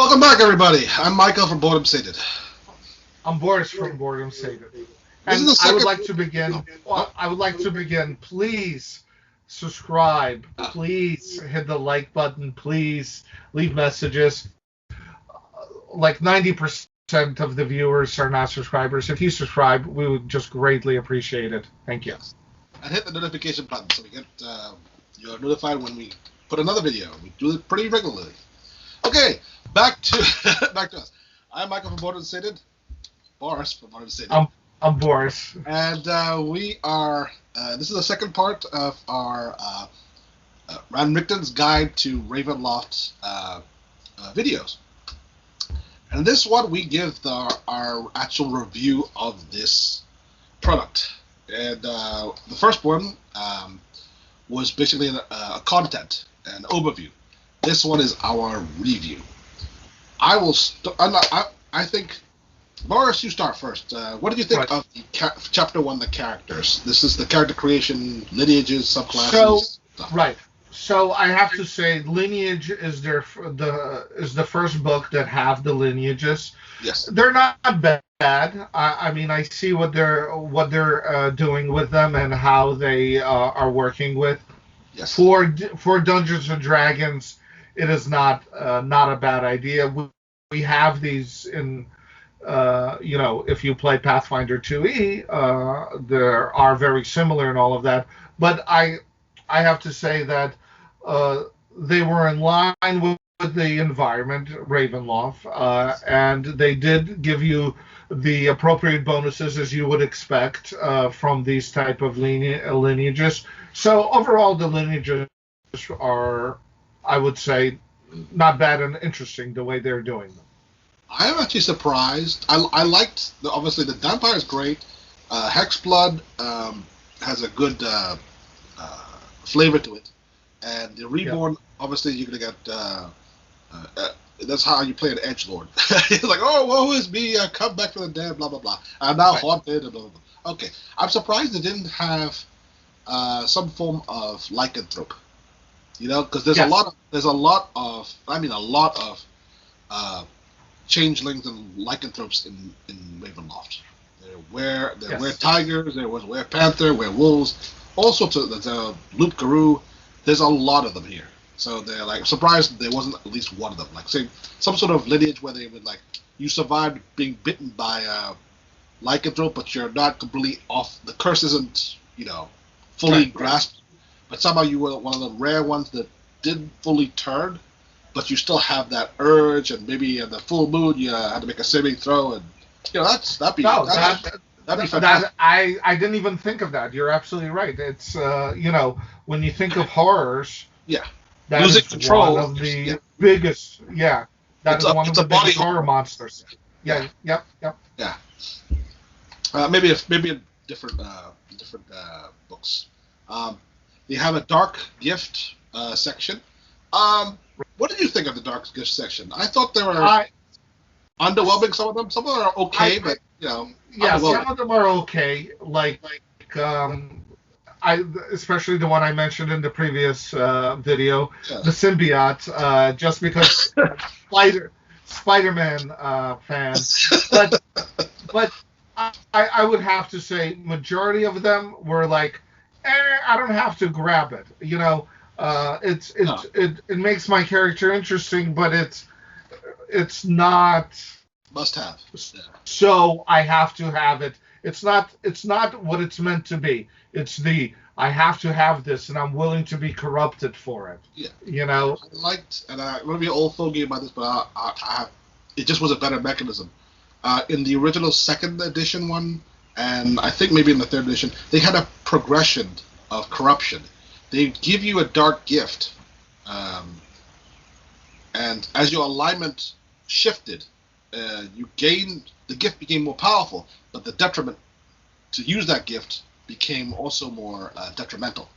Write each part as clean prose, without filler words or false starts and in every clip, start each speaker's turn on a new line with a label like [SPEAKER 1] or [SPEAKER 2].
[SPEAKER 1] Welcome back, everybody. I'm Michael from Boredom Sated.
[SPEAKER 2] I'm Boris from Boredom Sated.
[SPEAKER 1] This is
[SPEAKER 2] And
[SPEAKER 1] the
[SPEAKER 2] I would
[SPEAKER 1] second.
[SPEAKER 2] like to begin. Well, I would like to begin. Please subscribe. Please hit the like button. Please leave messages. Like 90% of the viewers are not subscribers. If you subscribe, we would just greatly appreciate it. Thank you.
[SPEAKER 1] Yes. And hit the notification button so we get you're notified when we put another video. We do it pretty regularly. Okay, back to back to us. I'm Michael from Boredom Sated. Boris from Boredom Sated.
[SPEAKER 2] I'm Boris.
[SPEAKER 1] And we are. This is the second part of our Richten's Guide to Ravenloft videos. And this one, we give our actual review of this product. And the first one was basically a content, an overview. This one is our review. I will. I think, Boris, you start first. What did you think of the chapter 1, the characters? This is the character creation, lineages, subclasses.
[SPEAKER 2] So I have to say, Lineage is the first book that have the lineages.
[SPEAKER 1] Yes.
[SPEAKER 2] They're not bad. I mean, I see what they're doing with them and how they are working with.
[SPEAKER 1] Yes.
[SPEAKER 2] For Dungeons and Dragons, it is not a bad idea. We have these in. If you play Pathfinder 2e, there are very similar and all of that. But I have to say that they were in line with the environment, Ravenloft, and they did give you the appropriate bonuses as you would expect from these type of lineages. So overall, the lineages are, I would say, not bad and interesting the way they're doing them.
[SPEAKER 1] I am actually surprised. I liked, obviously, the Vampire is great. Hexblood has a good flavor to it. And the Reborn, obviously, you're going to get... that's how you play an edgelord. It's like, oh, woe is me, I come back from the dead, blah, blah, blah. I'm now haunted, blah, blah, blah. Okay. I'm surprised they didn't have some form of lycanthrope. You know, because there's a lot of changelings and lycanthropes in Ravenloft. There were tigers, there was were-panther, were-wolves, all sorts of. There's a loup-garou. There's a lot of them here. So they're like surprised there wasn't at least one of them. Like say some sort of lineage where they would like you survived being bitten by a lycanthrope, but you're not completely off. The curse isn't fully grasped, but somehow you were one of the rare ones that didn't fully turn. But you still have that urge, and maybe in the full moon you had to make a saving throw, and that'd be fantastic.
[SPEAKER 2] I didn't even think of that. You're absolutely right. It's when you think of horrors, that
[SPEAKER 1] losing
[SPEAKER 2] is
[SPEAKER 1] control,
[SPEAKER 2] one of the biggest. Yeah, that is one of the biggest horror monsters. Yeah. Yep.
[SPEAKER 1] Yeah. Maybe a different books. They have a dark gift section. What did you think of the dark gift section? I thought they were underwhelming. Some of them. Some of them are okay, but
[SPEAKER 2] yeah, some of them are okay. Especially the one I mentioned in the previous video, the symbiote. Just because Spider-Man fan, but I would have to say majority of them were like, I don't have to grab it. It makes my character interesting, but it's not
[SPEAKER 1] must have.
[SPEAKER 2] Yeah. So I have to have it. It's not what it's meant to be. It's I have to have this, and I'm willing to be corrupted for it.
[SPEAKER 1] Yeah. I liked, and I'm gonna be an old fogey about this, but it just was a better mechanism. In the original second edition one, and I think maybe in the third edition, they had a progression of corruption. They give you a dark gift, and as your alignment shifted, the gift became more powerful, but the detriment to use that gift became also more detrimental.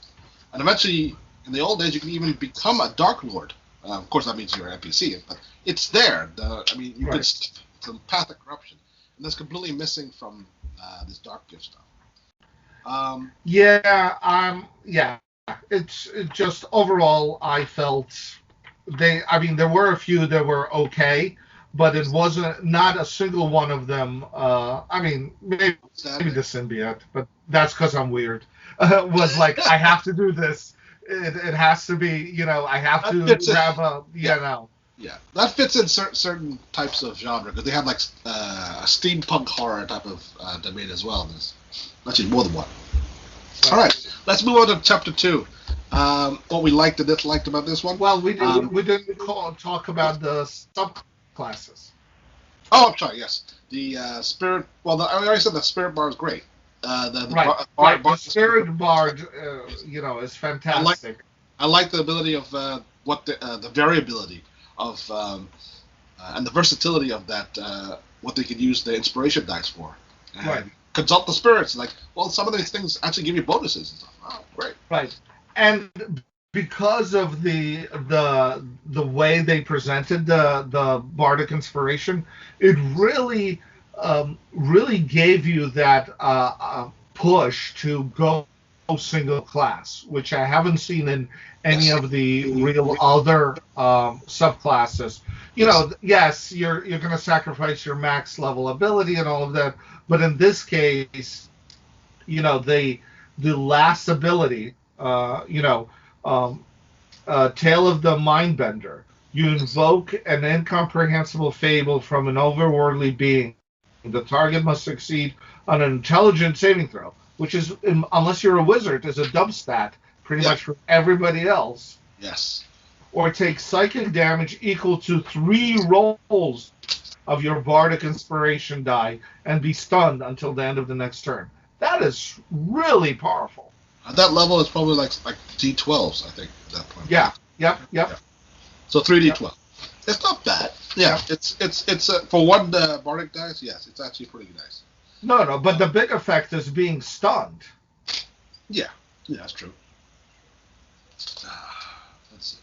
[SPEAKER 1] And eventually, in the old days, you can even become a Dark Lord. Of course, that means you're an NPC, but it's there. You can slip the path of corruption, and that's completely missing from this dark gift stuff.
[SPEAKER 2] It's just overall I felt there were a few that were okay, but it wasn't not a single one of them. Maybe
[SPEAKER 1] Sadly.
[SPEAKER 2] the symbiote, but that's because I'm weird. Was like I have to do this. It has to be, I have
[SPEAKER 1] That
[SPEAKER 2] to
[SPEAKER 1] fits in.
[SPEAKER 2] grab a,
[SPEAKER 1] Yeah. Yeah, that fits in certain types of genre because they have like a steampunk horror type of domain as well. There's actually more than one. All right, let's move on to chapter 2. What we liked and disliked about this one.
[SPEAKER 2] Well, we didn't talk about the subclasses.
[SPEAKER 1] Oh, I'm sorry. Yes, the spirit. Well, I already said the spirit bar is great. The
[SPEAKER 2] Right,
[SPEAKER 1] bard
[SPEAKER 2] the spirit bard, is fantastic.
[SPEAKER 1] I like the ability of what the variability of and the versatility of that what they can use the inspiration dice for. And
[SPEAKER 2] Right.
[SPEAKER 1] consult the spirits. Like, well, some of these things actually give you bonuses and stuff. Oh, great.
[SPEAKER 2] Right, and because of the way they presented the bardic inspiration, it really gave you that push to go single class, which I haven't seen in any of the real other subclasses. Yes, you're going to sacrifice your max level ability and all of that, but in this case, the last ability, Tale of the Mindbender. You invoke an incomprehensible fable from an overworldly being. The target must succeed on an intelligence saving throw, which is, unless you're a wizard, is a dub stat pretty much for everybody else.
[SPEAKER 1] Yes.
[SPEAKER 2] Or take psychic damage equal to 3 rolls of your bardic inspiration die and be stunned until the end of the next turn. That is really powerful.
[SPEAKER 1] At that level, it's probably like D12s, I think, at that point.
[SPEAKER 2] Yeah. Yep.
[SPEAKER 1] Yeah. So 3D12. It's not bad. Yeah. It's for one bardic dice. Yes, it's actually pretty nice.
[SPEAKER 2] No, but the big effect is being stunned.
[SPEAKER 1] Yeah, that's true. Let's see.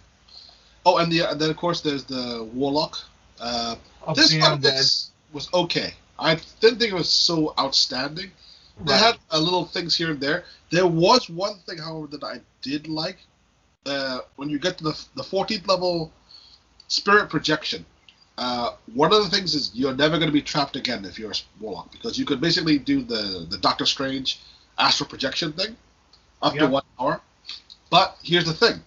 [SPEAKER 1] Oh, and then of course there's the Warlock. This one was okay. I didn't think it was so outstanding. They had little things here and there. There was one thing, however, that I did like. When you get to the 14th level spirit projection, one of the things is you're never going to be trapped again if you're a Warlock, because you could basically do the Doctor Strange astral projection thing up to 1 hour. But here's the thing.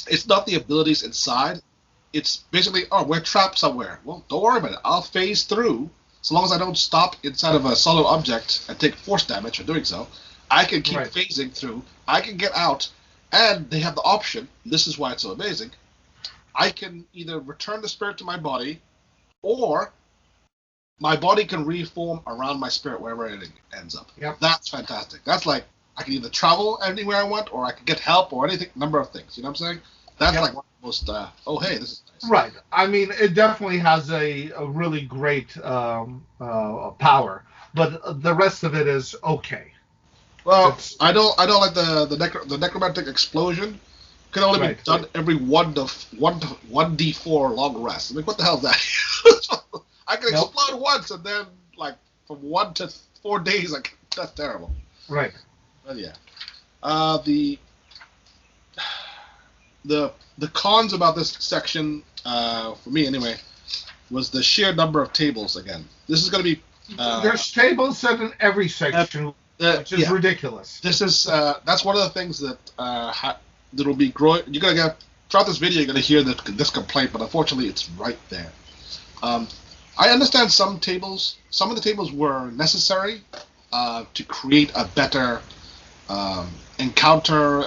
[SPEAKER 1] It's not the abilities inside. It's basically, we're trapped somewhere. Well, don't worry about it. I'll phase through. So long as I don't stop inside of a solid object and take force damage for doing so, I can keep phasing through. I can get out, and they have the option. This is why it's so amazing. I can either return the spirit to my body, or my body can reform around my spirit wherever it ends up.
[SPEAKER 2] Yep.
[SPEAKER 1] That's fantastic. That's like, I can either travel anywhere I want, or I can get help, or anything, number of things. You know what I'm saying? That's like one of the most, hey, this is nice.
[SPEAKER 2] Right. I mean, it definitely has a really great power, but the rest of it is okay.
[SPEAKER 1] Well, I don't like the necromantic explosion. Can only be done every 1d4 long rest. I mean, what the hell is that? I can explode once, and then like from 1 to 4 days, like that's terrible.
[SPEAKER 2] Right.
[SPEAKER 1] But yeah, the cons about this section, for me anyway, was the sheer number of tables again. This is going to be
[SPEAKER 2] there's tables set in every section, which is ridiculous.
[SPEAKER 1] This is that's one of the things that that'll be growing. You're gonna get throughout this video. You're gonna hear this complaint, but unfortunately, it's right there. I understand some of the tables were necessary to create a better encounter,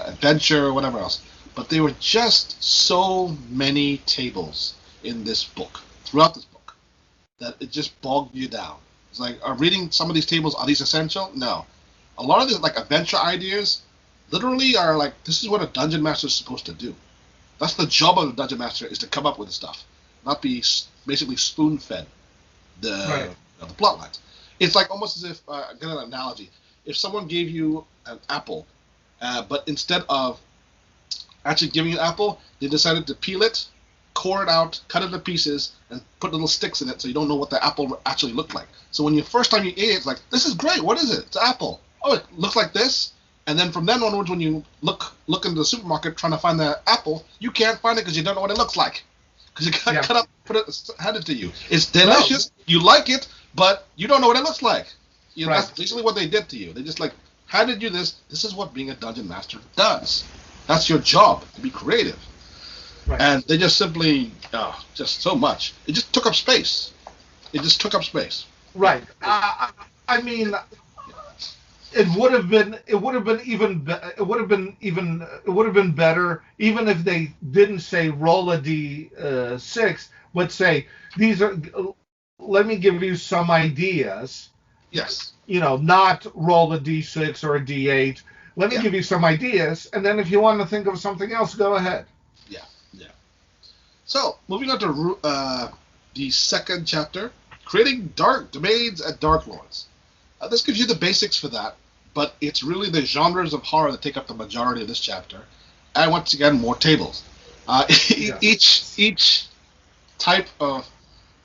[SPEAKER 1] adventure, whatever else. But there were just so many tables in this book, throughout this book, that it just bogged you down. It's like, reading some of these tables, are these essential? No. A lot of these like adventure ideas literally are like, this is what a dungeon master is supposed to do. That's the job of a dungeon master, is to come up with the stuff, not be basically spoon-fed the plot lines. It's like almost as if, I'll get an analogy, if someone gave you an apple, but instead of actually giving you an apple, they decided to peel it, core it out, cut it into pieces, and put little sticks in it so you don't know what the apple actually looked like. So when the first time you ate it, it's like, this is great, what is it? It's an apple. Oh, it looks like this? And then from then onwards, when you look into the supermarket trying to find the apple, you can't find it because you don't know what it looks like. Because you got cut up, handed to you. It's delicious. No. You like it, but you don't know what it looks like. That's basically what they did to you. They just handed you this. This is what being a dungeon master does. That's your job, to be creative. Right. And they just simply, just so much. It just took up space.
[SPEAKER 2] Right. I mean, it would have been better even if they didn't say roll a d6, but say these are. Let me give you some ideas.
[SPEAKER 1] Yes.
[SPEAKER 2] Not roll a d6 or a d8. Let me give you some ideas, and then if you want to think of something else, go ahead.
[SPEAKER 1] Yeah. So moving on to the second chapter, creating dark domains and dark lords. This gives you the basics for that. But it's really the genres of horror that take up the majority of this chapter, and once again, more tables. Each type of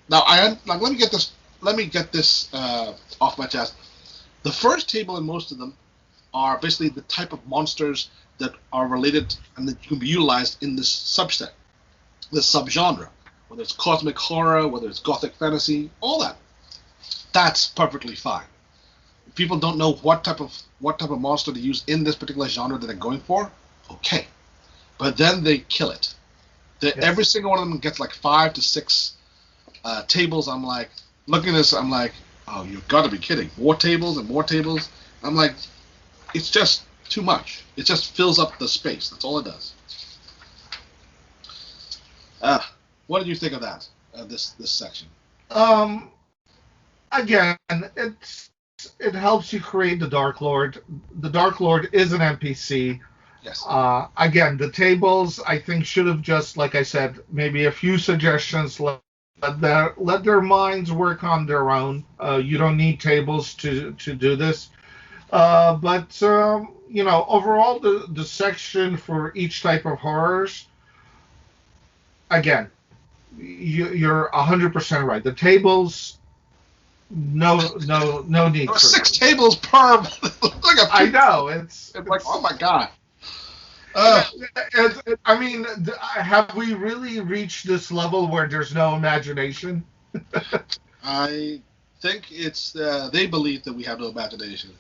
[SPEAKER 1] let me get this off my chest. The first table in most of them are basically the type of monsters that are related and that can be utilized in this subset, this subgenre, whether it's cosmic horror, whether it's gothic fantasy, all that. That's perfectly fine. People don't know what type of monster to use in this particular genre that they're going for. Okay, but then they kill it. Every single one of them gets 5 to 6 tables. I'm like, looking at this, I'm like, oh, you've got to be kidding! More tables and more tables. I'm like, it's just too much. It just fills up the space. That's all it does. What did you think of that? This section?
[SPEAKER 2] Again, it helps you create the Dark Lord. The Dark Lord is an NPC.
[SPEAKER 1] Yes.
[SPEAKER 2] Again, the tables, I think, should have just, like I said, maybe a few suggestions. Let their minds work on their own. You don't need tables to do this. But overall, the section for each type of horrors, again, you're 100% right. The tables. No need.
[SPEAKER 1] There were 6 tables per.
[SPEAKER 2] I know it's
[SPEAKER 1] like, oh my god.
[SPEAKER 2] I mean, have we really reached this level where there's no imagination?
[SPEAKER 1] I think it's they believe that we have no imagination.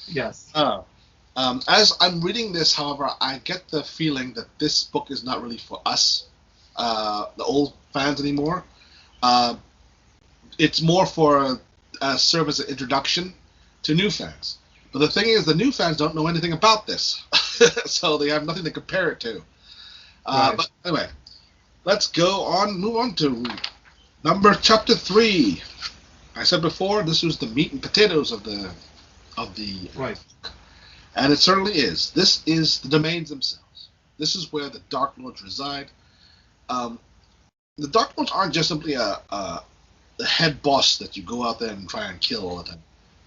[SPEAKER 2] Yes.
[SPEAKER 1] As I'm reading this, however, I get the feeling that this book is not really for us, the old fans anymore. It's more for serve as an introduction to new fans. But the thing is, the new fans don't know anything about this, so they have nothing to compare it to. Right. But anyway, let's move on to chapter 3. I said before, this was the meat and potatoes of the
[SPEAKER 2] right,
[SPEAKER 1] and it certainly is. This is the domains themselves. This is where the Dark Lords reside. The Dark Lords aren't just simply the head boss that you go out there and try and kill all the time.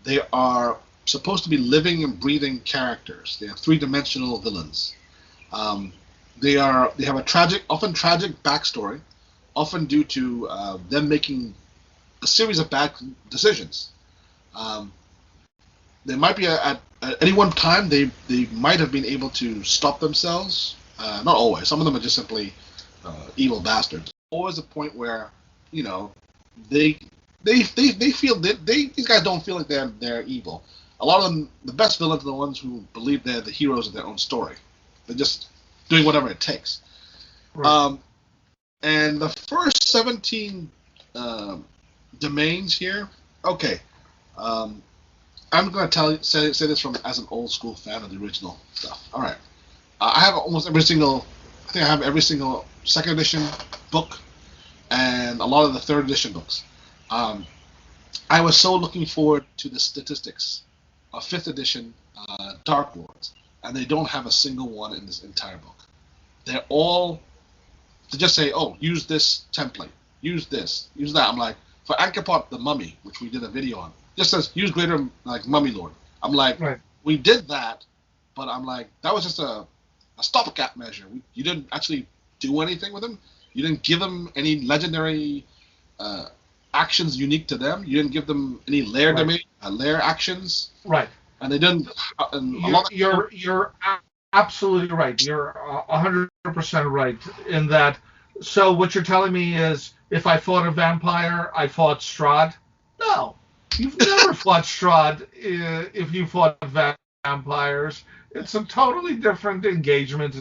[SPEAKER 1] They are supposed to be living and breathing characters. They are 3-dimensional villains. They have a often tragic backstory, often due to them making a series of bad decisions. They might be at any one time they might have been able to stop themselves. Not always. Some of them are just simply evil bastards. Always a point where they feel that these guys don't feel like they're evil. A lot of them, the best villains are the ones who believe they're the heroes of their own story. They're just doing whatever it takes. Right. And the first 17 domains here. Okay, I'm going to say this as an old school fan of the original stuff. All right, I have almost every single. I think I have every single 2nd edition book and a lot of the 3rd edition books. I was so looking forward to the statistics of 5th edition Dark Lords, and they don't have a single one in this entire book. They're all to just say, oh, use this template, use this, use that. I'm like, for Anchorpods the Mummy, which we did a video on, just says use greater Mummy Lord. I'm like, right. We did that, but I'm like, that was just a stopgap measure. You didn't actually do anything with them. You didn't give them any legendary actions unique to them. You didn't give them any lair actions.
[SPEAKER 2] Right.
[SPEAKER 1] And they didn't. And a lot of
[SPEAKER 2] You're absolutely right. You're 100% right in that. So what you're telling me is, if I fought a vampire, I fought Strahd? No, you've never fought Strahd. If you fought vampires, it's a totally different engagement.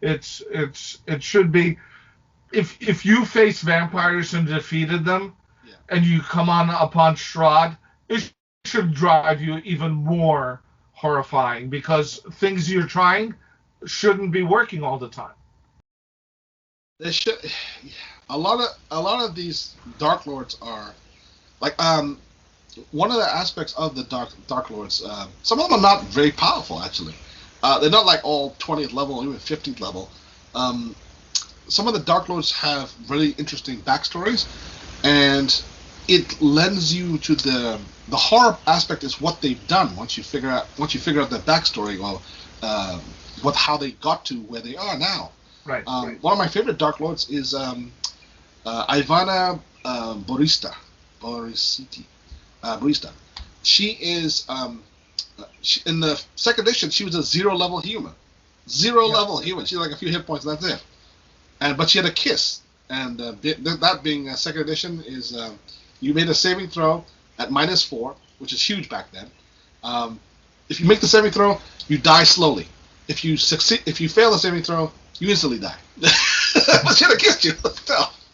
[SPEAKER 2] It should be, if you face vampires and defeated them,
[SPEAKER 1] yeah.
[SPEAKER 2] and you come on upon Strahd, it should drive you even more horrifying, because things you're trying shouldn't be working all the time.
[SPEAKER 1] They should. A lot of these Dark Lords are like one of the aspects of the Dark Lords. Some of them are not very powerful actually. They're not like all 20th level or even 15th level. Some of the Dark Lords have really interesting backstories, and it lends you to the horror aspect is what they've done once you figure out their backstory or how they got to where they are now.
[SPEAKER 2] Right.
[SPEAKER 1] One of my favorite Dark Lords is Ivana Borista. She is in the second edition. She was a 0 level human. Level human. She had like a few hit points, and that's it. But she had a kiss, and that being second edition is you made a saving throw at -4, which is huge back then. If you make the saving throw, you die slowly. If you fail the saving throw, you instantly die. But she had kissed you,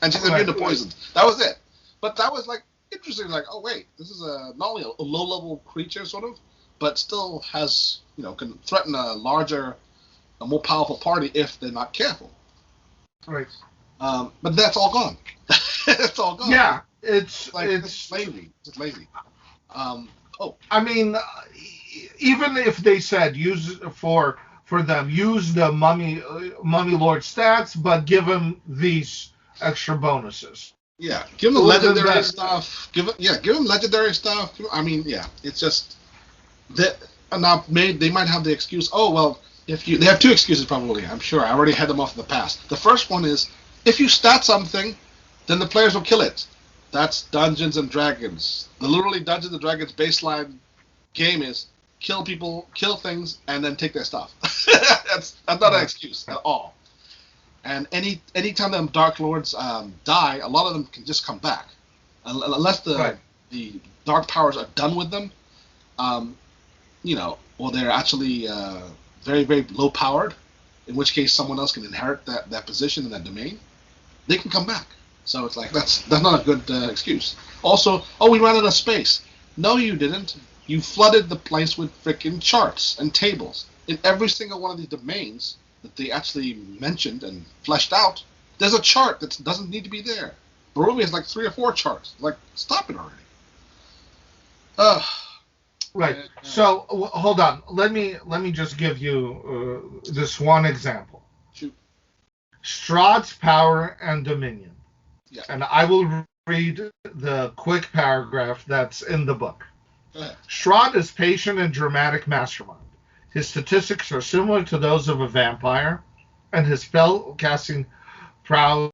[SPEAKER 1] and she's immune to poison. That was it. But that was like interesting. Like, oh wait, this is not only a low-level creature, sort of, but still has can threaten a more powerful party if they're not careful.
[SPEAKER 2] Right.
[SPEAKER 1] But that's all gone. It's all gone.
[SPEAKER 2] Yeah,
[SPEAKER 1] it's lazy. It's lazy.
[SPEAKER 2] I mean, even if they said use the mummy lord stats, but give them these extra bonuses.
[SPEAKER 1] Yeah, give them legendary stuff. Give them legendary stuff. I mean, yeah, it's just that. Now, they might have the excuse. Oh well, they have two excuses probably. I'm sure I already had them off in the past. The first one is if you stat something, then the players will kill it. That's Dungeons and Dragons. Literally Dungeons and Dragons baseline game is kill people, kill things, and then take their stuff. That's not an excuse at all. And anytime them Dark Lords die, a lot of them can just come back, unless the dark powers are done with them, or they're actually very, very low powered. In which case, someone else can inherit that position in that domain. They can come back. So it's like that's not a good excuse. Also, we ran out of space. No, you didn't. You flooded the place with freaking charts and tables. In every single one of these domains that they actually mentioned and fleshed out, there's a chart that doesn't need to be there. Barovia has like 3 or 4 charts. Like, stop it already.
[SPEAKER 2] Right. So hold on. Let me just give you this one example.
[SPEAKER 1] Shoot.
[SPEAKER 2] Strahd's power and dominion.
[SPEAKER 1] Yeah.
[SPEAKER 2] And I will read the quick paragraph that's in the book.
[SPEAKER 1] Go ahead.
[SPEAKER 2] Strahd is patient and dramatic mastermind. His statistics are similar to those of a vampire, and his spell-casting prowess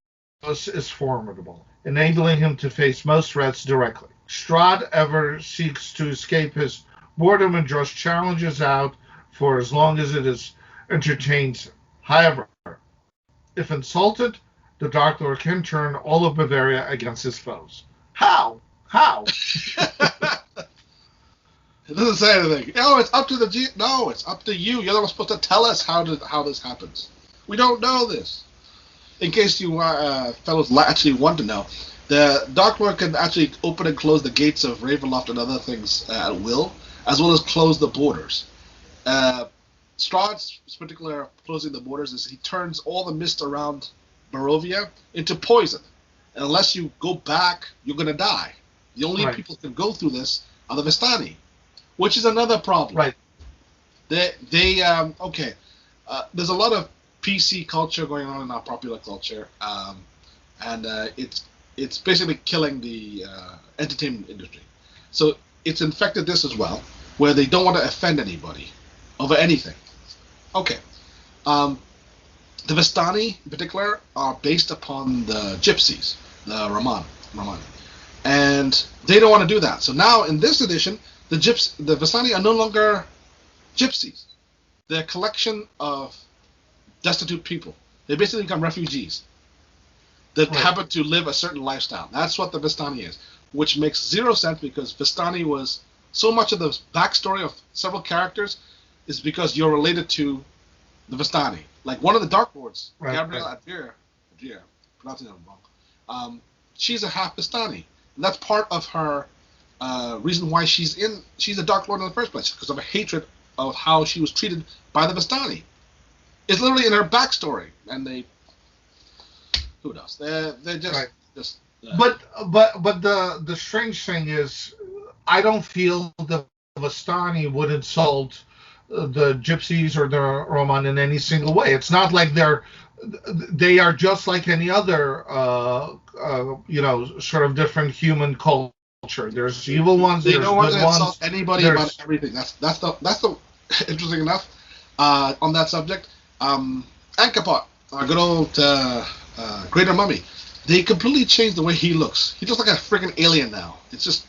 [SPEAKER 2] is formidable, enabling him to face most threats directly. Strahd ever seeks to escape his boredom and draws challenges out for as long as it entertains him. However, if insulted, the Dark Lord can turn all of Bavaria against his foes. How?
[SPEAKER 1] It doesn't say anything. No, it's up to No, it's up to you. You're not supposed to tell us how this happens. We don't know this. In case you fellows actually want to know, the Dark Lord can actually open and close the gates of Ravenloft and other things at will, as well as close the borders. Strahd's particular closing the borders is he turns all the mist around Barovia into poison. And unless you go back, you're going to die. The only people who can go through this are the Vistani, which is another problem.
[SPEAKER 2] Right.
[SPEAKER 1] There's a lot of PC culture going on in our popular culture, and it's basically killing the entertainment industry. So it's infected this as well, where they don't want to offend anybody over anything. Okay. The Vistani, in particular, are based upon the Gypsies, the Raman. And they don't want to do that. So now, in this edition, the Vistani are no longer gypsies. They're a collection of destitute people. They basically become refugees that happen to live a certain lifestyle. That's what the Vistani is, which makes zero sense because Vistani was so much of the backstory of several characters is because you're related to the Vistani. Like one of the Dark Lords, Gabrielle Advir, pronouncing it wrong. She's a half Vistani, and that's part of her reason why she's a Dark Lord in the first place, because of a hatred of how she was treated by the Vistani. It's literally in her backstory, and who knows? They're just.
[SPEAKER 2] But the strange thing is, I don't feel the Vistani would insult the gypsies or the Roman in any single way. It's not like they are just like any other sort of different human culture. There's evil ones.
[SPEAKER 1] They
[SPEAKER 2] there's
[SPEAKER 1] don't want
[SPEAKER 2] good
[SPEAKER 1] to insult
[SPEAKER 2] ones.
[SPEAKER 1] anybody about everything. That's the interesting enough on that subject. Anchorpod, our good old Greater Mummy, they completely changed the way he looks. He looks like a freaking alien now. It's just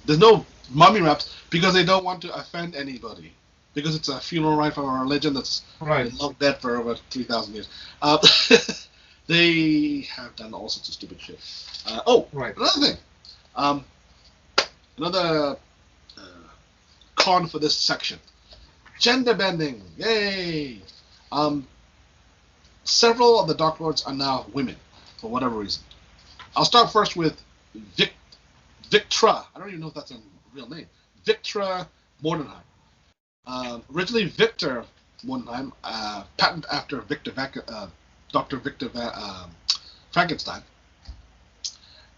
[SPEAKER 1] there's no mummy wraps because they don't want to offend anybody. Because it's a funeral rite from a religion that's been long dead for over 3,000 years. They have done all sorts of stupid shit. Another thing. Another con for this section. Gender bending. Yay! Several of the Dark Lords are now women, for whatever reason. I'll start first with Victra. I don't even know if that's a real name. Victra Mordenhair. Originally Victor Mordenheim, patent after Dr. Victor Frankenstein.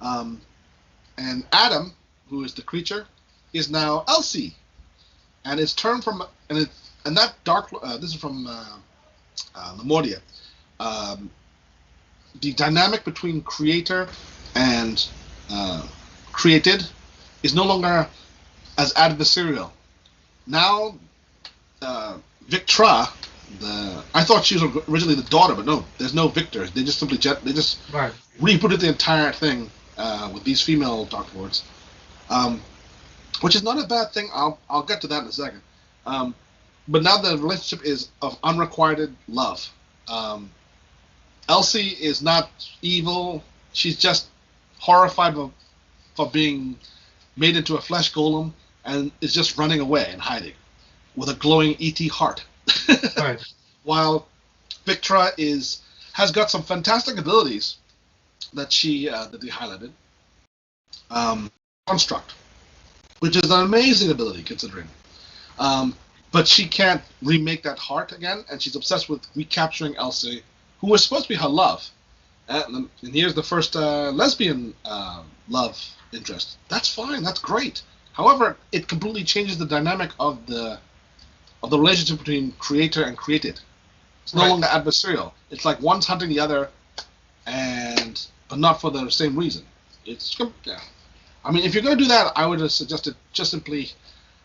[SPEAKER 1] And Adam, who is the creature, is now Elsie. And it's turned from, and that dark, this is from Lemuria. The dynamic between creator and created is no longer as adversarial. Now, Victra, I thought she was originally the daughter, but no, there's no Victor. They just simply rebooted the entire thing with these female Dark Lords, which is not a bad thing. I'll get to that in a second. But now the relationship is of unrequited love. Elsie is not evil. She's just horrified for being made into a flesh golem and is just running away and hiding with a glowing E.T. heart.
[SPEAKER 2] Right.
[SPEAKER 1] While Victra has got some fantastic abilities that they highlighted. Construct, which is an amazing ability considering. But she can't remake that heart again, and she's obsessed with recapturing Elsie, who was supposed to be her love. And here's the first lesbian love interest. That's fine. That's great. However, it completely changes the dynamic of the relationship between creator and created. It's no longer adversarial. It's like one's hunting the other, but not for the same reason. I mean, if you're going to do that, I would have suggested just simply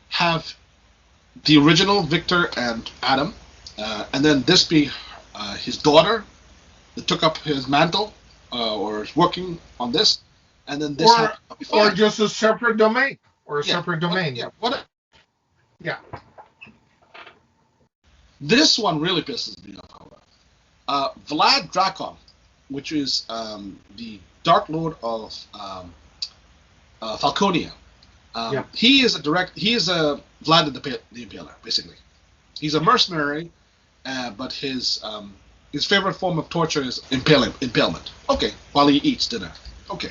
[SPEAKER 1] have the original Victor and Adam, and then this be his daughter that took up his mantle or is working on this, and then this
[SPEAKER 2] or just a separate domain separate domain.
[SPEAKER 1] Yeah. This one really pisses me off, however. Vlad Drakkon, which is the Dark Lord of Falconia. He is a Vlad the Impaler, basically. He's a mercenary, but his favorite form of torture is impalement. Okay, while he eats dinner. Okay.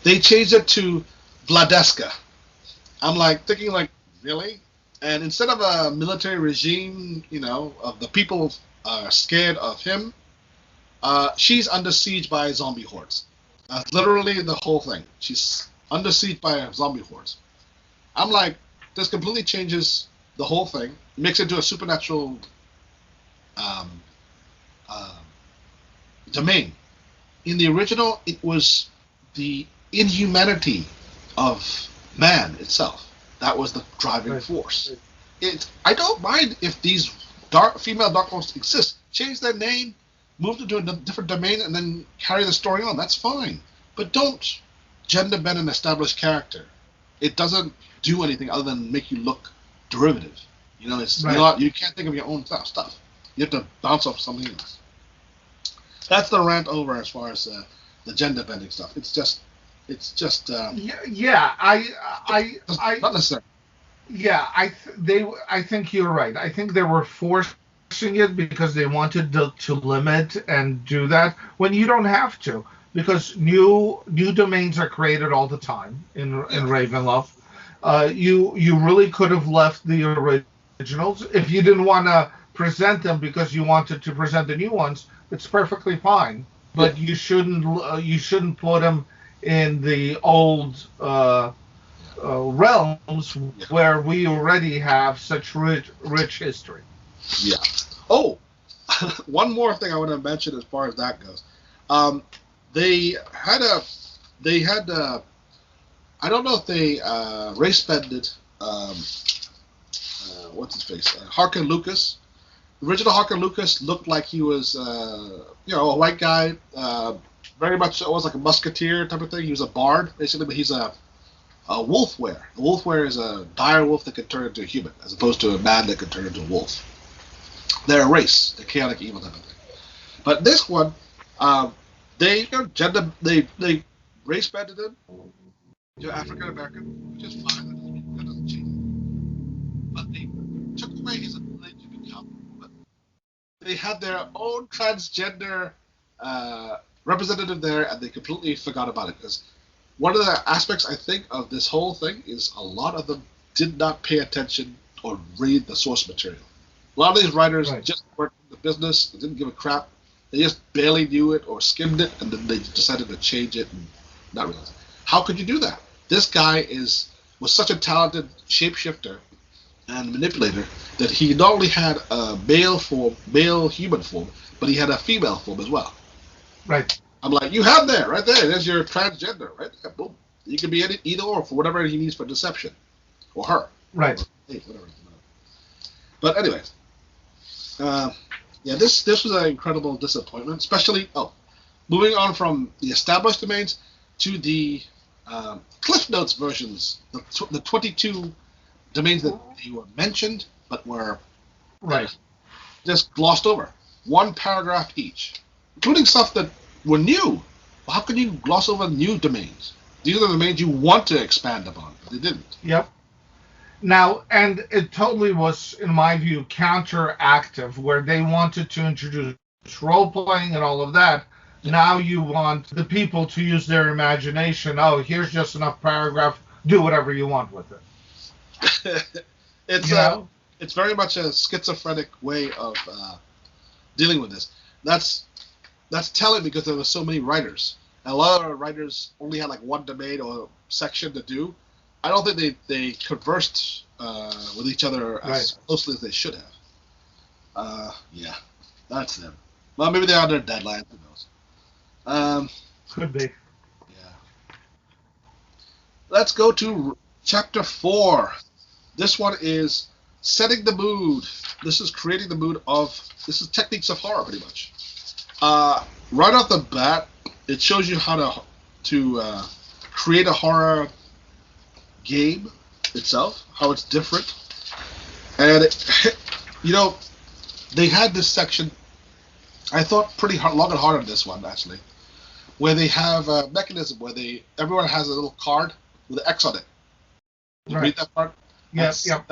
[SPEAKER 1] They changed it to Vladeska. I'm thinking really? And instead of a military regime, of the people are scared of him, she's under siege by zombie hordes. That's literally the whole thing. She's under siege by zombie hordes. I'm this completely changes the whole thing, makes it into a supernatural domain. In the original, it was the inhumanity of man itself. That was the driving force. I don't mind if these female Dark Lords exist. Change their name, move them to a different domain, and then carry the story on. That's fine. But don't gender bend an established character. It doesn't do anything other than make you look derivative. You know, it's
[SPEAKER 2] Right.
[SPEAKER 1] you can't think of your own stuff. You have to bounce off something else. That's the rant over as far as the gender bending stuff. It's just
[SPEAKER 2] Yeah,
[SPEAKER 1] not necessary.
[SPEAKER 2] yeah, I think you're right. I think they were forcing it because they wanted to limit and do that when you don't have to, because new domains are created all the time in
[SPEAKER 1] Yeah,
[SPEAKER 2] Ravenloft. You really could have left the originals if you didn't want to present them because you wanted to present the new ones. It's perfectly fine,
[SPEAKER 1] yeah,
[SPEAKER 2] but you shouldn't put them in the old realms
[SPEAKER 1] yeah,
[SPEAKER 2] where we already have such rich history.
[SPEAKER 1] yeah. Oh, one more thing I want to mention as far as that goes. Um, they had a they had I don't know if they race bended what's his face Harkin Lucas. The original Harkin Lucas looked like he was a white guy, very much almost like a musketeer type of thing. He was a bard basically, but he's a wolf wear. A wolf wear is a dire wolf that can turn into a human, as opposed to a man that can turn into a wolf. They're a race, they're chaotic evil type of thing. But this one, they they race bended him to African American, which is fine. That doesn't change. But they took away his ability to become. But they had their own transgender representative there, and they completely forgot about it. Because one of the aspects I think of this whole thing is a lot of them did not pay attention or read the source material. A lot of these writers
[SPEAKER 2] Right.
[SPEAKER 1] just worked in the business, they didn't give a crap. They just barely knew it or skimmed it, and then they decided to change it and not realize it. How could you do that? This guy was such a talented shapeshifter and manipulator that he not only had a male human form, but he had a female form as well.
[SPEAKER 2] Right.
[SPEAKER 1] I'm like, you have there, right there. There's your transgender, right there. Boom. You can be either or for whatever he needs for deception, or her, or
[SPEAKER 2] Right.
[SPEAKER 1] hey, whatever. But anyways, uh, yeah, this was an incredible disappointment. Especially, moving on from the established domains to the Cliff Notes versions, the 22 domains that they were mentioned but were
[SPEAKER 2] Right.
[SPEAKER 1] just glossed over. One paragraph each, including stuff that were new. Well, how can you gloss over new domains? These are the domains you want to expand upon, but they didn't.
[SPEAKER 2] Yep. Now, and it totally was, in my view, counteractive, where they wanted to introduce role playing and all of that.
[SPEAKER 1] Yeah.
[SPEAKER 2] Now you want the people to use their imagination. Oh, here's just enough paragraph. Do whatever you want with it.
[SPEAKER 1] it's
[SPEAKER 2] You know?
[SPEAKER 1] it's very much a schizophrenic way of dealing with this. That's telling because there were so many writers. And a lot of writers only had like one domain or section to do. I don't think they conversed with each other as closely as they should have. Yeah, that's them. Well, maybe they're on their deadline. Who knows?
[SPEAKER 2] Could be.
[SPEAKER 1] Yeah. Let's go to chapter 4. This one is setting the mood. This is creating the mood of. This is techniques of horror, pretty much. Right off the bat, it shows you how to create a horror game itself, how it's different, and they had this section. I thought pretty long and hard on this one actually, where they have a mechanism where everyone has a little card with an X on it. You read that part?
[SPEAKER 2] Yes. Yep.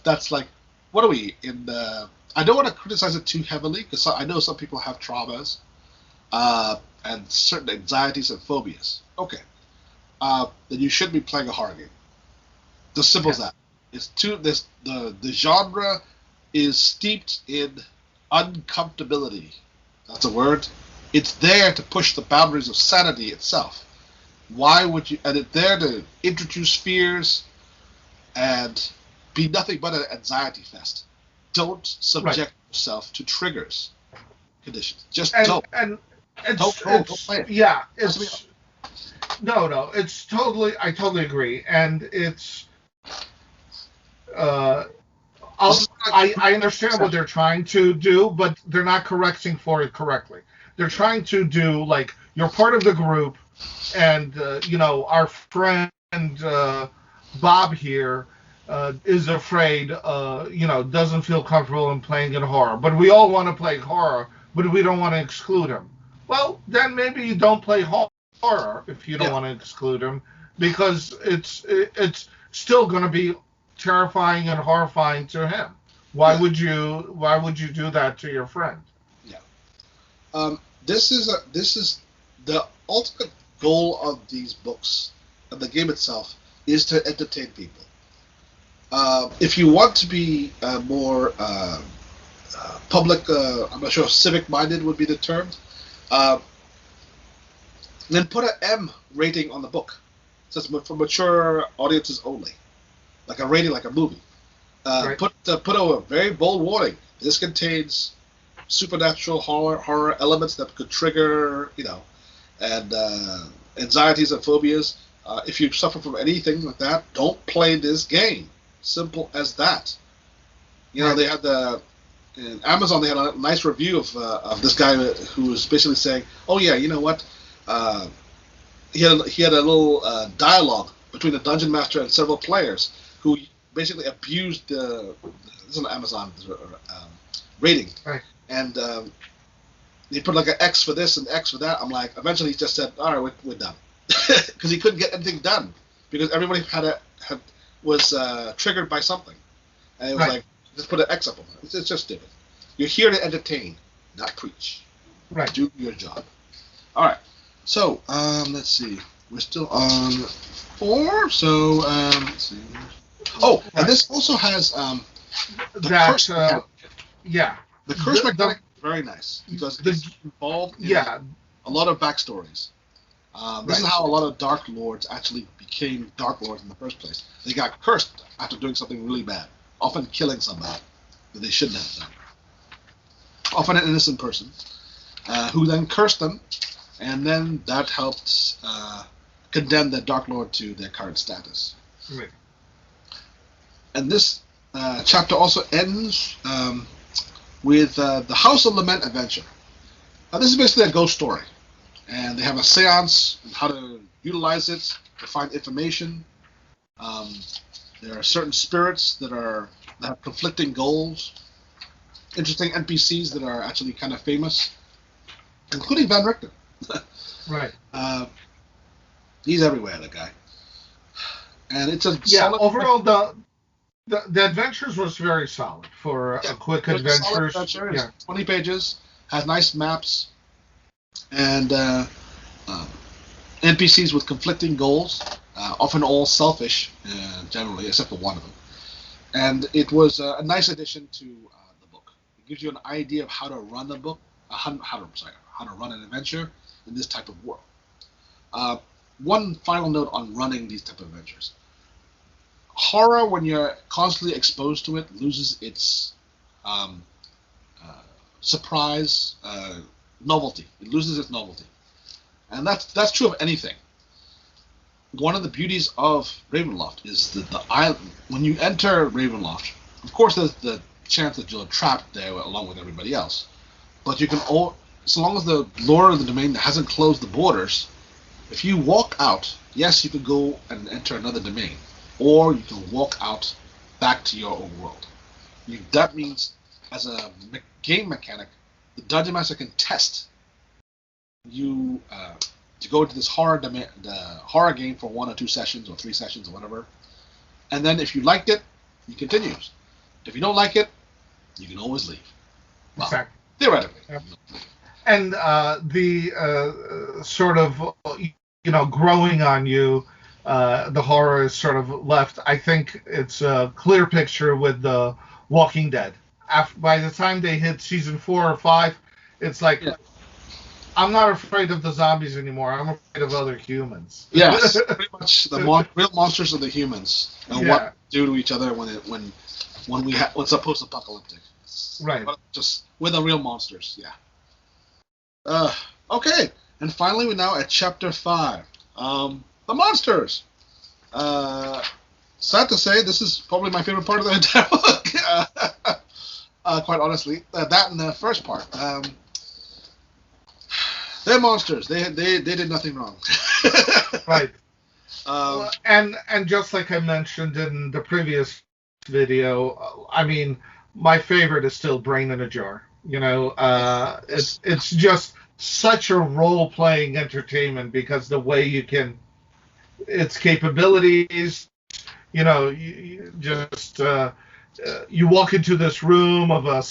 [SPEAKER 1] That's like, what are we in? I don't want to criticize it too heavily because I know some people have traumas, and certain anxieties and phobias. Okay, then you should be playing a horror game. As simple as that. It's the genre is steeped in uncomfortability. That's a word. It's there to push the boundaries of sanity itself. Why would you? And it's there to introduce fears and be nothing but an anxiety fest. Don't subject yourself to triggers, conditions. Just don't.
[SPEAKER 2] And
[SPEAKER 1] Don't play it.
[SPEAKER 2] Yeah, it's no. It's totally. I totally agree, and it's. I understand what they're trying to do, but they're not correcting for it correctly. They're trying to do like you're part of the group, and our friend Bob here is afraid, doesn't feel comfortable in playing in horror. But we all want to play horror, but we don't want to exclude him. Well, then maybe you don't play horror if you don't
[SPEAKER 1] Yeah.
[SPEAKER 2] want to exclude him, because it's still going to be terrifying and horrifying to him. Why
[SPEAKER 1] Yeah.
[SPEAKER 2] would you do that to your friend?
[SPEAKER 1] Yeah. This is the ultimate goal of these books and the game itself is to entertain people. If you want to be more public, I'm not sure civic-minded would be the term, uh, then put an M rating on the book. It says for mature audiences only, like a rating, like a movie.
[SPEAKER 2] Right.
[SPEAKER 1] Put a very bold warning. This contains supernatural horror elements that could trigger, and anxieties and phobias. If you suffer from anything like that, don't play this game. Simple as that.
[SPEAKER 2] Right.
[SPEAKER 1] They had in Amazon. They had a nice review of this guy who was basically saying, "Oh yeah, you know what? He had a little dialogue between the dungeon master and several players who basically abused this is an Amazon rating,
[SPEAKER 2] Right.
[SPEAKER 1] and they put like an X for this and X for that. I'm like, eventually he just said, "All right, we're done," because he couldn't get anything done because everybody was triggered by something, and it was
[SPEAKER 2] Right.
[SPEAKER 1] like, just put an X up on it. It's just stupid. You're here to entertain, not preach.
[SPEAKER 2] Right.
[SPEAKER 1] Do your job. All right. So let's see. We're still on 4. So let's see. Oh, and this also has the curse mechanic.
[SPEAKER 2] Yeah.
[SPEAKER 1] The curse
[SPEAKER 2] The-
[SPEAKER 1] mechanic is very nice because
[SPEAKER 2] the-
[SPEAKER 1] it's involved in
[SPEAKER 2] Yeah.
[SPEAKER 1] a lot of backstories. This is
[SPEAKER 2] Right.
[SPEAKER 1] how a lot of Dark Lords actually became Dark Lords in the first place. They got cursed after doing something really bad, often killing somebody that they shouldn't have done. Often an innocent person who then cursed them, and then that helped condemn the Dark Lord to their current status.
[SPEAKER 2] Right.
[SPEAKER 1] And this chapter also ends with the House of Lament adventure. Now, this is basically a ghost story, and they have a seance on how to utilize it to find information. There are certain spirits that have conflicting goals. Interesting NPCs that are actually kind of famous, including Van Richten.
[SPEAKER 2] Right.
[SPEAKER 1] He's everywhere, that guy. And it's a
[SPEAKER 2] Yeah.
[SPEAKER 1] solid.
[SPEAKER 2] Overall, the adventures was very solid for a quick
[SPEAKER 1] It's a solid
[SPEAKER 2] adventure.
[SPEAKER 1] adventure.
[SPEAKER 2] Yeah.
[SPEAKER 1] It's 20 pages, has nice maps, and NPCs with conflicting goals, often all selfish, generally, except for one of them. And it was a nice addition to the book. It gives you an idea of how to run a book, how to run an adventure in this type of world. One final note on running these type of adventures. Horror, when you're constantly exposed to it, loses its surprise, novelty. It loses its novelty, and that's true of anything. One of the beauties of Ravenloft is that the island. When you enter Ravenloft, of course, there's the chance that you're trapped there along with everybody else. But you can so long as the lord of the domain hasn't closed the borders, if you walk out, yes, you can go and enter another domain, or you can walk out back to your own world. That means, as a game mechanic, the dungeon master can test you to go into this horror game for 1 or 2 sessions or 3 sessions or whatever, and then if you liked it, you continue. If you don't like it, you can always leave. Well,
[SPEAKER 2] Exactly.
[SPEAKER 1] theoretically.
[SPEAKER 2] Yep. And the sort of growing on you, the horror is sort of left. I think it's a clear picture with the Walking Dead. By the time they hit season 4 or 5, it's like,
[SPEAKER 1] Yeah.
[SPEAKER 2] I'm not afraid of the zombies anymore. I'm afraid of other humans.
[SPEAKER 1] Yes, pretty much the real monsters are the humans, and what they do to each other when it's a post-apocalyptic.
[SPEAKER 2] Right.
[SPEAKER 1] We're the real monsters. Yeah. Okay, and finally we're now at chapter 5. The monsters. Sad to say, this is probably my favorite part of the entire book. Quite honestly, that and the first part. They're monsters. They did nothing wrong.
[SPEAKER 2] Right. And just like I mentioned in the previous video, I mean, my favorite is still Brain in a Jar. It's just such a role playing entertainment because the way you can its capabilities. You just you walk into this room of a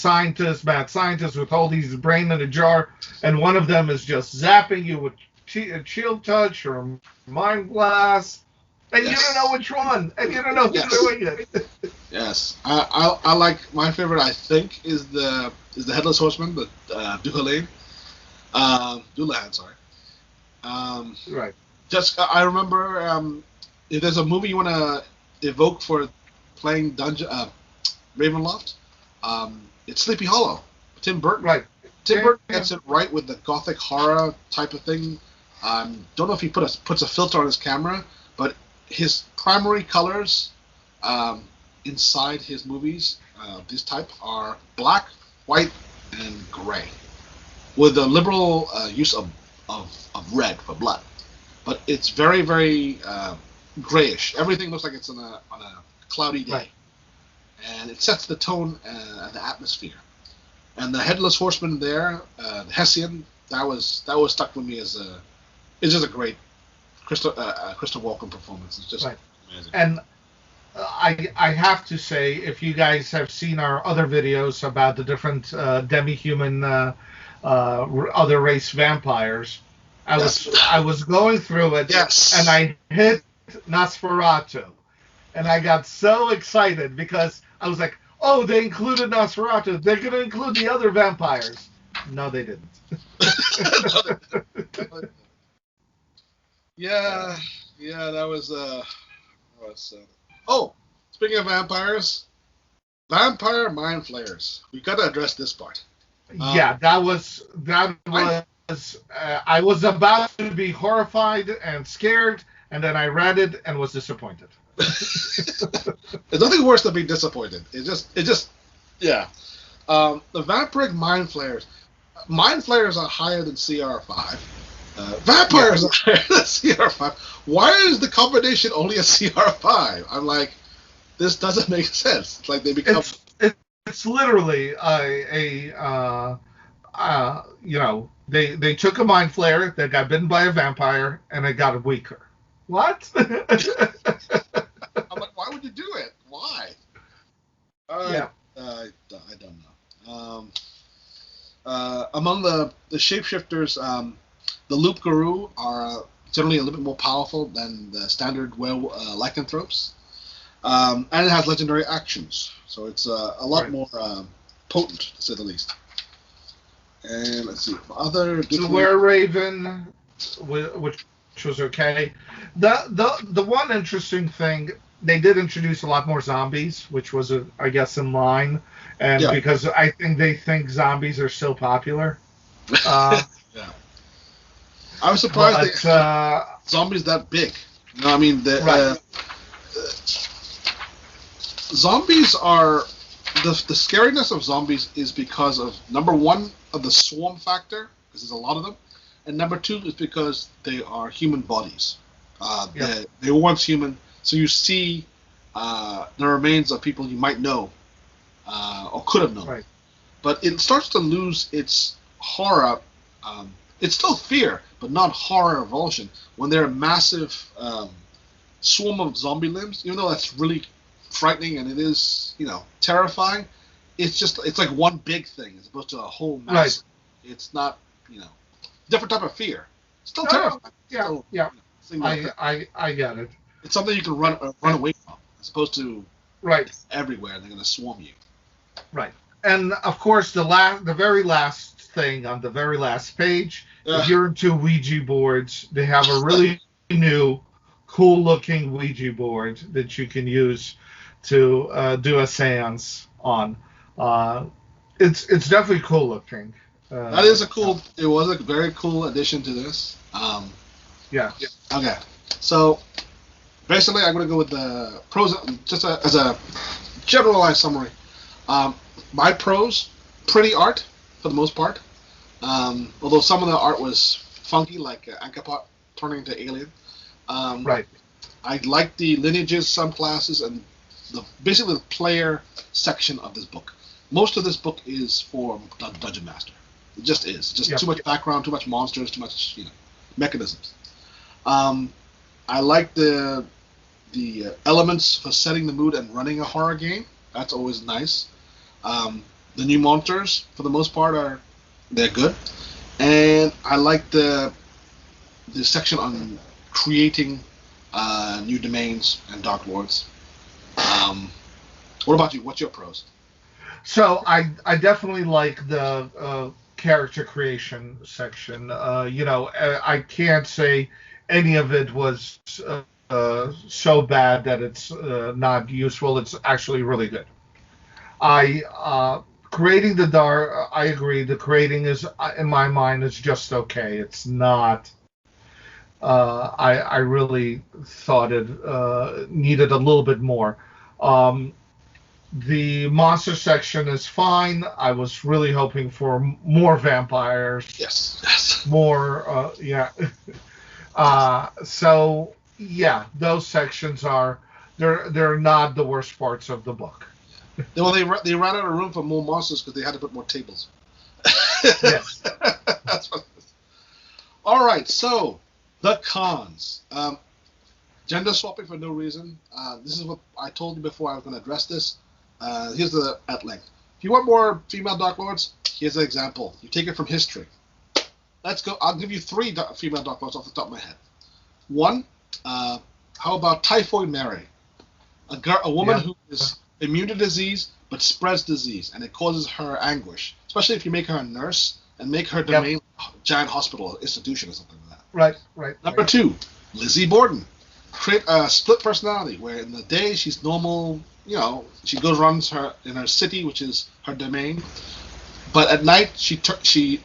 [SPEAKER 2] mad scientist with all these brain in a jar, and one of them is just zapping you with a shield touch or mind blast, and you don't know which one, and you don't know who's doing it.
[SPEAKER 1] Yes, I like my favorite. I think is the Headless Horseman, the Duhalain, sorry.
[SPEAKER 2] Right.
[SPEAKER 1] Just I remember if there's a movie you want to evoke for playing Ravenloft, it's Sleepy Hollow. Tim Burton.
[SPEAKER 2] Right.
[SPEAKER 1] Tim Burton gets it right with the gothic horror type of thing. Don't know if he puts a filter on his camera, but his primary colors inside his movies, this type, are black, white, and gray, with a liberal use of red for blood. But it's very, very grayish. Everything looks like it's on a cloudy day,
[SPEAKER 2] right.
[SPEAKER 1] And it sets the tone and the atmosphere. And the Headless Horseman there, the Hessian, that was stuck with me it's just a great Christopher Walken performance. It's just amazing.
[SPEAKER 2] And I have to say, if you guys have seen our other videos about the different demi-human other race vampires, I was going through it, and I hit Nosferatu, and I got so excited because I was like, oh, they included Nosferatu. They're going to include the other vampires. No, they didn't.
[SPEAKER 1] Yeah, that was oh, speaking of vampires, vampire mind flayers. We got to address this part.
[SPEAKER 2] Yeah, that was. I was about to be horrified and scared, and then I read it and was disappointed.
[SPEAKER 1] There's nothing worse than being disappointed. It just, yeah. The vampiric mind flayers. Mind flayers are higher than CR5. Vampires are higher than CR5. Why is the combination only a CR5? I'm like, this doesn't make sense. It's like they become.
[SPEAKER 2] It's literally they took a mind flayer that got bitten by a vampire and it got weaker. What?
[SPEAKER 1] I'm like, why would you do it? Why? I don't know. Among the shapeshifters, the Loop Guru are generally a little bit more powerful than the standard lycanthropes, and it has legendary actions, so it's a lot more potent, to say the least. And let's see, other
[SPEAKER 2] the Were-Raven, which was okay. The one interesting thing, they did introduce a lot more zombies, which was, I guess, in line, and because I think they think zombies are still popular.
[SPEAKER 1] Yeah. I was surprised zombies that big. You know, I mean, zombies are the scariness of zombies is because of number one of the swarm factor, because there's a lot of them, and number two is because they are human bodies. They were once human, so you see the remains of people you might know or could have known.
[SPEAKER 2] Right.
[SPEAKER 1] But it starts to lose its horror. It's still fear, but not horror revulsion. When they're a massive swarm of zombie limbs, even though that's really frightening and it is, terrifying, it's like one big thing as opposed to a whole mass. Right. It's not, different type of fear. Still terrifying.
[SPEAKER 2] I get it.
[SPEAKER 1] It's something you can run away from, as opposed to everywhere. They're going to swarm you.
[SPEAKER 2] Right. And of course, the very last thing on the very last page, if you're into Ouija boards, they have a really new, cool-looking Ouija board that you can use to do a seance on. It's definitely cool-looking.
[SPEAKER 1] That is it was a very cool addition to this. Okay. So, basically, I'm going to go with the pros, just as a generalized summary. My pros, pretty art, for the most part. Although some of the art was funky, like Anchorpod turning into Alien. I like the lineages, subclasses, and basically the player section of this book. Most of this book is for Dungeon Master. It just is. Just too much background, too much monsters, too much mechanisms. I like the elements for setting the mood and running a horror game. That's always nice. The new monsters, for the most part, they're good. And I like the section on creating new domains and Dark Lords. What about you? What's your pros?
[SPEAKER 2] So I definitely like the character creation section. I can't say any of it was so bad that it's not useful. It's actually really good. Creating the dark. I agree. The creating is, in my mind, is just okay. It's not. I really thought it needed a little bit more. The monster section is fine. I was really hoping for more vampires.
[SPEAKER 1] Yes.
[SPEAKER 2] More, yeah. So yeah, those sections they're not the worst parts of the book.
[SPEAKER 1] Well, they ran out of room for more monsters because they had to put more tables.
[SPEAKER 2] Yes.
[SPEAKER 1] That's what it is. All right, so the cons. Gender swapping for no reason. This is what I told you before I was going to address this. Here's the at length. If you want more female Dark Lords, here's an example. You take it from history. Let's go. I'll give you 3 female Dark Lords off the top of my head. 1, how about Typhoid Mary? A woman who is immune to disease but spreads disease, and it causes her anguish, especially if you make her a nurse and make her domain giant hospital institution or something like that.
[SPEAKER 2] Right.
[SPEAKER 1] Number 2, Lizzie Borden. Create a split personality where in the day she's normal, she goes runs in her city, which is her domain, but at night she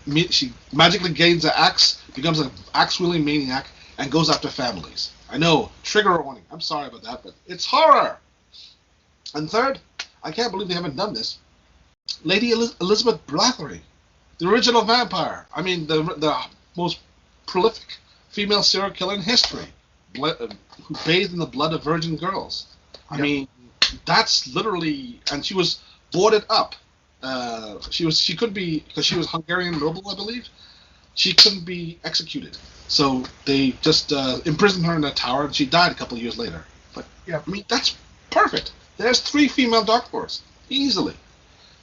[SPEAKER 1] magically gains an axe, becomes an axe-wielding maniac, and goes after families. I know, trigger warning. I'm sorry about that, but it's horror. And 3rd, I can't believe they haven't done this. Lady Elizabeth Bathory, the original vampire. I mean, the most prolific female serial killer in history, who bathed in the blood of virgin girls. I mean, that's literally, and she was boarded up. She couldn't be, because she was Hungarian noble, I believe. She couldn't be executed, so they just imprisoned her in a tower, and she died a couple of years later. But I mean, that's perfect. There's 3 female Dark Lords easily.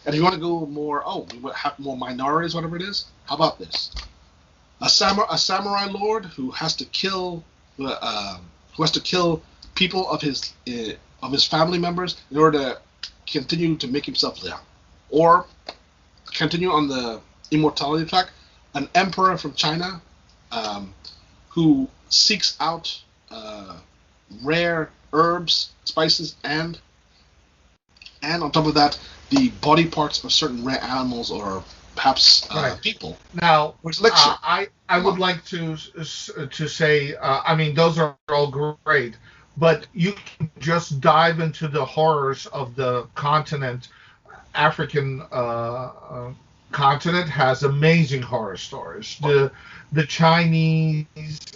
[SPEAKER 1] And if you want to go more, we have more minorities, whatever it is. How about this? A samurai lord who has to kill people of his family members in order to continue to make himself live, or continue on the immortality track. An emperor from China who seeks out rare herbs, spices, and on top of that, the body parts of certain rare animals or perhaps people.
[SPEAKER 2] Now, I would like to say, I mean, those are all great, but you can just dive into the horrors of the continent. African continent has amazing horror stories. The Chinese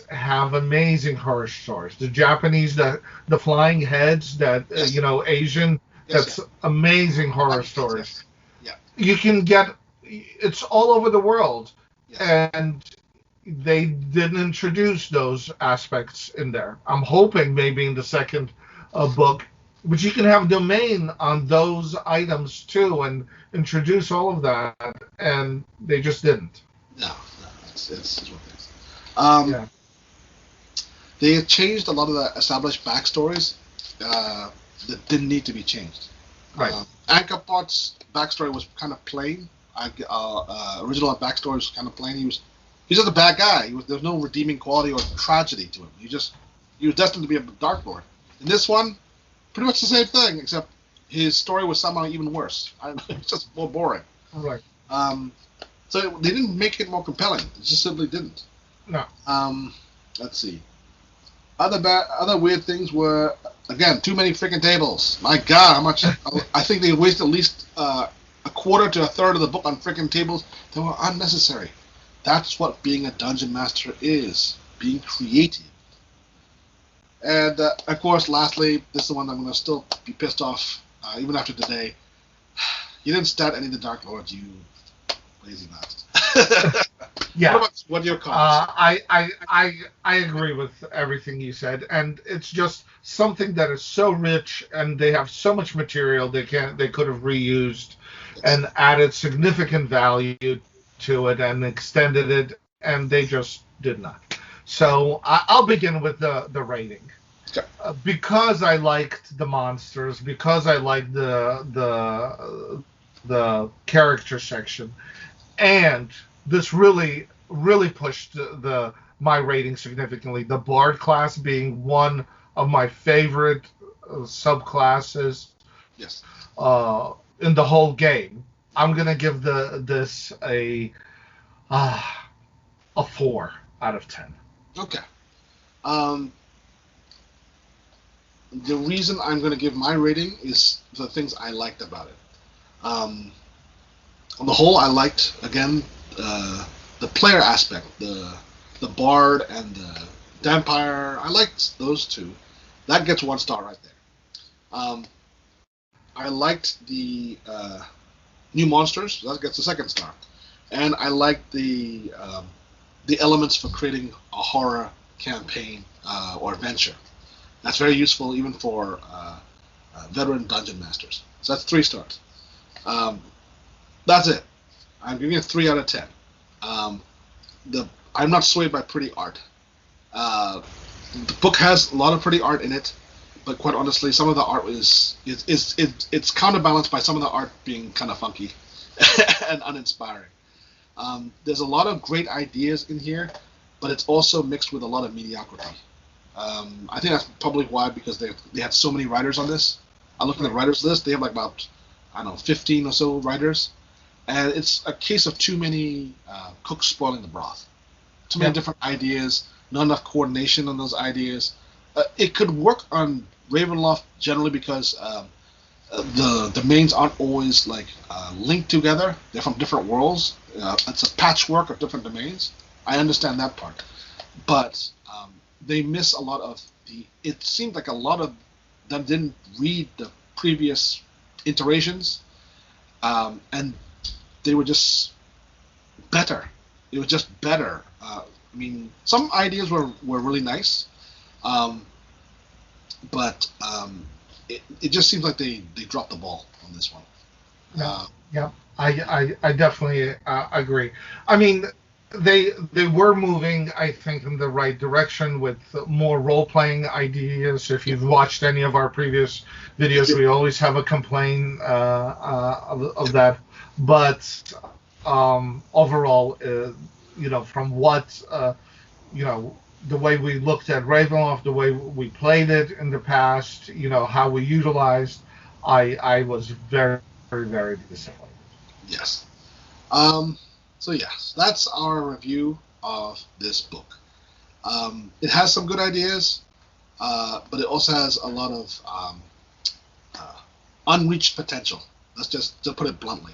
[SPEAKER 2] have amazing horror stories. The Japanese, the flying heads, Asian. That's amazing horror stories.
[SPEAKER 1] Yeah.
[SPEAKER 2] You can get, it's all over the world, and they didn't introduce those aspects in there. I'm hoping maybe in the second book, but you can have domain on those items too and introduce all of that, and they just didn't.
[SPEAKER 1] No, it's what it is. They have changed a lot of the established backstories that didn't need to be changed.
[SPEAKER 2] Right.
[SPEAKER 1] Anchorpods Backstory was kind of plain. Original backstory was kind of plain. He's just a bad guy. There's no redeeming quality or tragedy to him. He was destined to be a Dark Lord. In this one, pretty much the same thing, except his story was somehow even worse. It's just more boring.
[SPEAKER 2] Right.
[SPEAKER 1] So they didn't make it more compelling. It just simply didn't.
[SPEAKER 2] No.
[SPEAKER 1] Let's see. Other weird things were, again, too many freaking tables. My God, how much? I think they wasted at least a quarter to a third of the book on freaking tables that were unnecessary. That's what being a dungeon master is, being creative. And of course, lastly, this is the one I'm going to still be pissed off even after today. You didn't stat any of the Dark Lords, you lazy bastard.
[SPEAKER 2] Yeah.
[SPEAKER 1] What are your comments?
[SPEAKER 2] I agree with everything you said, and it's just something that is so rich, and they have so much material they could have reused, and added significant value to it and extended it, and they just did not. So I'll begin with the rating.
[SPEAKER 1] Okay.
[SPEAKER 2] Because I liked the monsters, because I liked the character section, and this really pushed my rating significantly. The Bard class being one of my favorite subclasses
[SPEAKER 1] Yes.
[SPEAKER 2] in the whole game. I'm gonna give this uh, a 4 out of 10.
[SPEAKER 1] Okay. Um, the reason I'm going to give my rating is the things I liked about it. On the whole, I liked again the player aspect, the bard and the vampire. I liked those two. That gets 1 star right there. I liked the new monsters. That gets a 2nd star, and I liked the elements for creating a horror campaign or adventure. That's very useful even for veteran dungeon masters. So that's 3 stars. That's it. I'm giving it 3 out of 10. I'm not swayed by pretty art. The book has a lot of pretty art in it, but quite honestly, some of the art it's counterbalanced by some of the art being kind of funky and uninspiring. There's a lot of great ideas in here, but it's also mixed with a lot of mediocrity. I think that's probably why, because they had so many writers on this. I looked at the writers list; they have like about 15 or so writers, and it's a case of too many cooks spoiling the broth. Too many different ideas, not enough coordination on those ideas. It could work on Ravenloft generally because the domains aren't always like linked together. They're from different worlds. It's a patchwork of different domains. I understand that part, but they miss a lot of the. It seemed like a lot of them didn't read the previous iterations, and they were just better. It was just better. I mean, some ideas were really nice, but it just seems like they dropped the ball on this one.
[SPEAKER 2] Yeah, I definitely agree. I mean, they were moving, I think, in the right direction with more role playing ideas. If you've watched any of our previous videos, we always have a complaint of that. But overall, from what the way we looked at Ravenloft, the way we played it in the past, how we utilized, I was very, very, very disappointed.
[SPEAKER 1] Yes. So yes, that's our review of this book. It has some good ideas, but it also has a lot of unreached potential. Let's just to put it bluntly.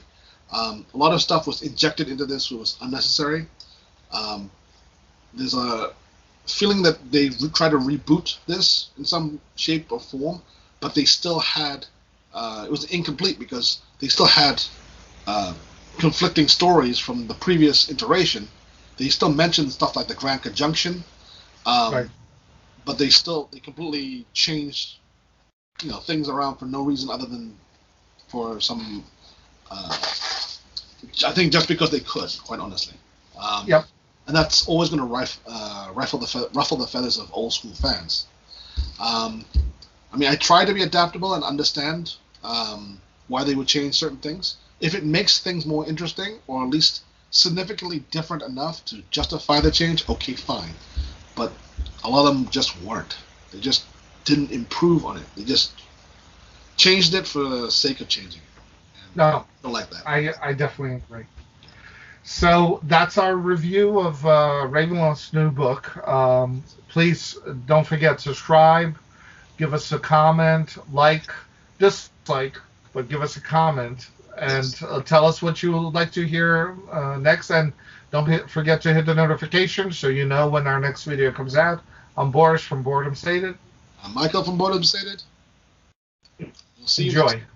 [SPEAKER 1] A lot of stuff was injected into this was unnecessary. There's a feeling that they tried to reboot this in some shape or form, but they still had it was incomplete because they still had conflicting stories from the previous iteration. They still mentioned stuff like the Grand Conjunction,
[SPEAKER 2] Right.
[SPEAKER 1] but they completely changed things around for no reason other than for some I think just because they could, quite honestly.
[SPEAKER 2] Yep.
[SPEAKER 1] And that's always going to ruffle the feathers of old school fans. I mean, I try to be adaptable and understand why they would change certain things. If it makes things more interesting, or at least significantly different enough to justify the change, okay, fine. But a lot of them just weren't. They just didn't improve on it. They just changed it for the sake of changing it. And
[SPEAKER 2] No,
[SPEAKER 1] I don't like that.
[SPEAKER 2] I definitely agree. So that's our review of Ravenloft's new book. Please don't forget to subscribe, give us a comment, dislike, but give us a comment, and tell us what you would like to hear next. And don't forget to hit the notification so you know when our next video comes out. I'm Boris from Boredom Stated.
[SPEAKER 1] I'm Michael from Boredom Stated. We'll see you
[SPEAKER 2] Enjoy.
[SPEAKER 1] next time.